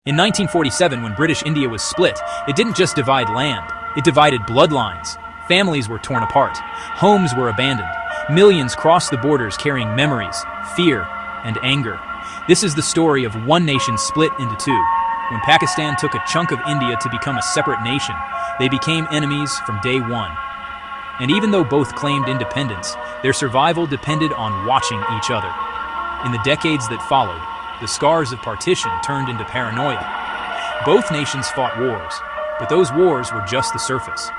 In 1947, when British India was split, it didn't just divide land, it divided bloodlines. Families were torn apart, homes were abandoned, millions crossed the borders carrying memories, fear, and anger. This is the story of one nation split into two. When Pakistan took a chunk of India to become a separate nation, they became enemies from day one. And even though both claimed independence, their survival depended on watching each other. In the decades that followed, the scars of partition turned into paranoia. Both nations fought wars, but those wars were just the surface.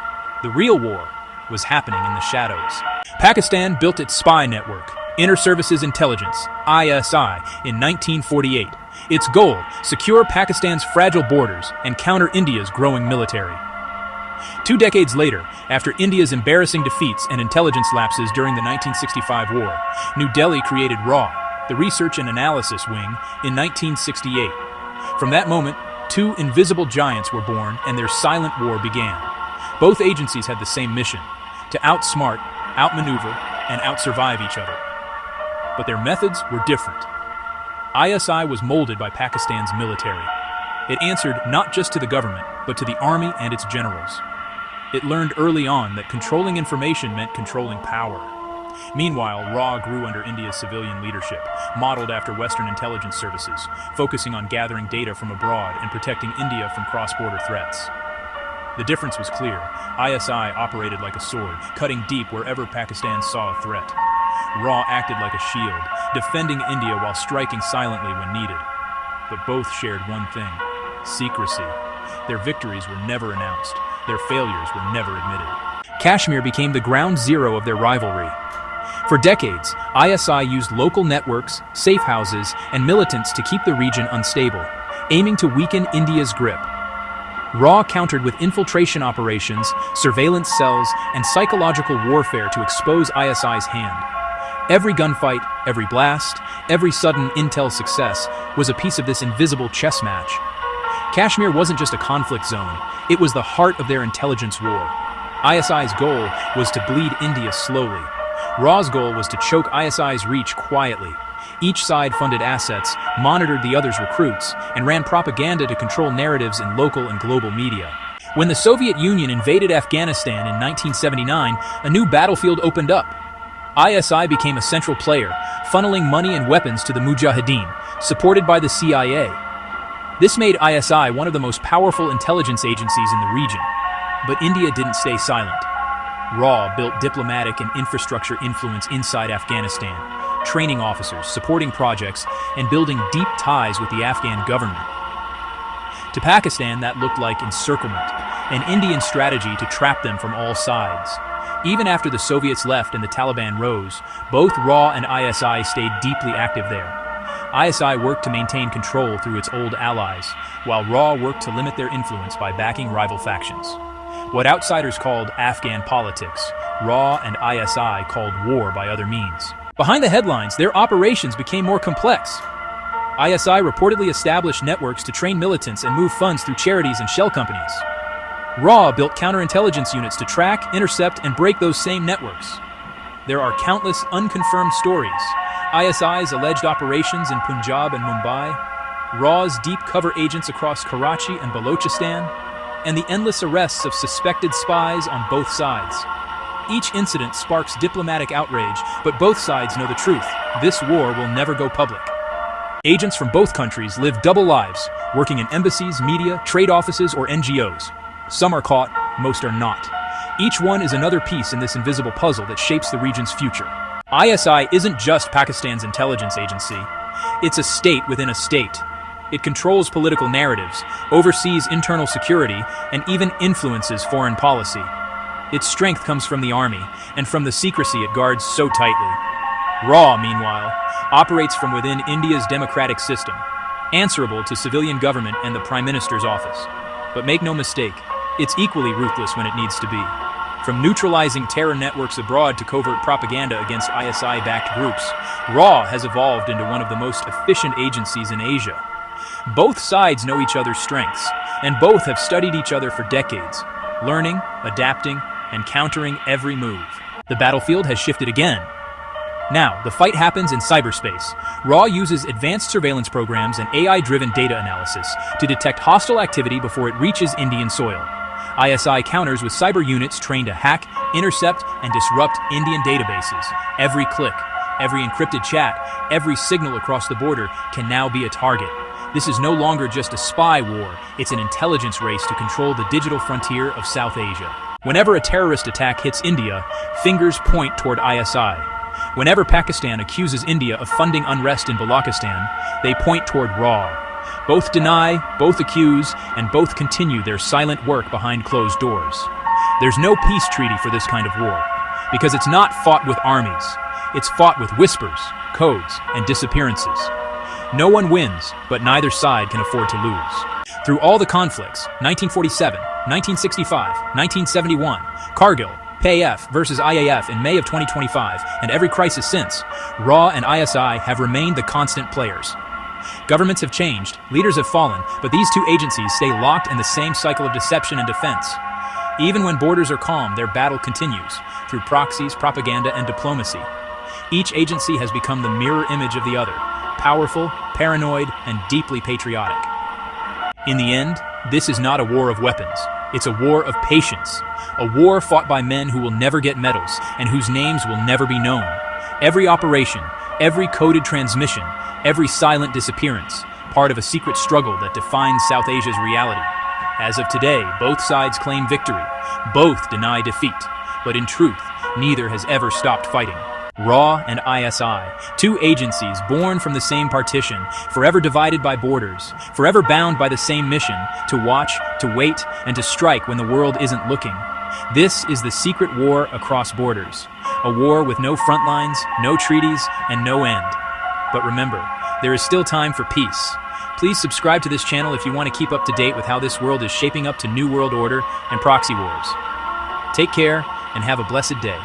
The real war was happening in the shadows. Pakistan built its spy network, Inter-Services Intelligence, ISI, in 1948. Its goal, secure Pakistan's fragile borders and counter India's growing military. 2 decades later, after India's embarrassing defeats and intelligence lapses during the 1965 war, New Delhi created RAW, the Research and Analysis Wing, in 1968. From that moment, 2 invisible giants were born and their silent war began. Both agencies had the same mission: to outsmart, outmaneuver, and outsurvive each other. But their methods were different. ISI was molded by Pakistan's military. It answered not just to the government, but to the army and its generals. It learned early on that controlling information meant controlling power. Meanwhile, RAW grew under India's civilian leadership, modeled after Western intelligence services, focusing on gathering data from abroad and protecting India from cross-border threats. The difference was clear. ISI operated like a sword, cutting deep wherever Pakistan saw a threat. RAW acted like a shield, defending India while striking silently when needed. But both shared one thing: secrecy. Their victories were never announced. Their failures were never admitted. Kashmir became the ground zero of their rivalry. For decades, ISI used local networks, safe houses, and militants to keep the region unstable, aiming to weaken India's grip. RAW countered with infiltration operations, surveillance cells, and psychological warfare to expose ISI's hand. Every gunfight, every blast, every sudden intel success was a piece of this invisible chess match. Kashmir wasn't just a conflict zone, it was the heart of their intelligence war. ISI's goal was to bleed India slowly. RAW's goal was to choke ISI's reach quietly. Each side funded assets, monitored the other's recruits, and ran propaganda to control narratives in local and global media. When the Soviet Union invaded Afghanistan in 1979, a new battlefield opened up. ISI became a central player, funneling money and weapons to the Mujahideen, supported by the CIA. This made ISI one of the most powerful intelligence agencies in the region. But India didn't stay silent. RAW built diplomatic and infrastructure influence inside Afghanistan, training officers, supporting projects, and building deep ties with the Afghan government. To Pakistan, that looked like encirclement, an Indian strategy to trap them from all sides. Even after the Soviets left and the Taliban rose, both RAW and ISI stayed deeply active there. ISI worked to maintain control through its old allies, while RAW worked to limit their influence by backing rival factions. What outsiders called Afghan politics, RAW and ISI called war by other means. Behind the headlines, their operations became more complex. ISI reportedly established networks to train militants and move funds through charities and shell companies. RAW built counterintelligence units to track, intercept, and break those same networks. There are countless unconfirmed stories: ISI's alleged operations in Punjab and Mumbai, RAW's deep cover agents across Karachi and Balochistan, and the endless arrests of suspected spies on both sides. Each incident sparks diplomatic outrage, but both sides know the truth: this war will never go public. Agents from both countries live double lives, working in embassies, media, trade offices, or NGOs. Some are caught, most are not. Each one is another piece in this invisible puzzle that shapes the region's future. ISI isn't just Pakistan's intelligence agency. It's a state within a state. It controls political narratives, oversees internal security, and even influences foreign policy. Its strength comes from the army, and from the secrecy it guards so tightly. RAW, meanwhile, operates from within India's democratic system, answerable to civilian government and the Prime Minister's office. But make no mistake, it's equally ruthless when it needs to be. From neutralizing terror networks abroad to covert propaganda against ISI-backed groups, RAW has evolved into one of the most efficient agencies in Asia. Both sides know each other's strengths, and both have studied each other for decades, learning, adapting, and countering every move. The battlefield has shifted again. Now, the fight happens in cyberspace. RAW uses advanced surveillance programs and AI-driven data analysis to detect hostile activity before it reaches Indian soil. ISI counters with cyber units trained to hack, intercept, and disrupt Indian databases. Every click, every encrypted chat, every signal across the border can now be a target. This is no longer just a spy war, it's an intelligence race to control the digital frontier of South Asia. Whenever a terrorist attack hits India, fingers point toward ISI. Whenever Pakistan accuses India of funding unrest in Balochistan, they point toward RAW. Both deny, both accuse, and both continue their silent work behind closed doors. There's no peace treaty for this kind of war, because it's not fought with armies. It's fought with whispers, codes, and disappearances. No one wins, but neither side can afford to lose. Through all the conflicts, 1947, 1965, 1971, Kargil, PAF versus IAF in May of 2025, and every crisis since, RAW and ISI have remained the constant players. Governments have changed, leaders have fallen, but these two agencies stay locked in the same cycle of deception and defense. Even when borders are calm, their battle continues, through proxies, propaganda, and diplomacy. Each agency has become the mirror image of the other, powerful, paranoid, and deeply patriotic. In the end, this is not a war of weapons. It's a war of patience. A war fought by men who will never get medals and whose names will never be known. Every operation, every coded transmission, every silent disappearance, part of a secret struggle that defines South Asia's reality. As of today, both sides claim victory. Both deny defeat. But in truth, neither has ever stopped fighting. RAW and ISI, two agencies born from the same partition, forever divided by borders, forever bound by the same mission, to watch, to wait, and to strike when the world isn't looking. This is the secret war across borders, a war with no front lines, no treaties, and no end. But remember, there is still time for peace. Please subscribe to this channel if you want to keep up to date with how this world is shaping up to New World Order and proxy wars. Take care and have a blessed day.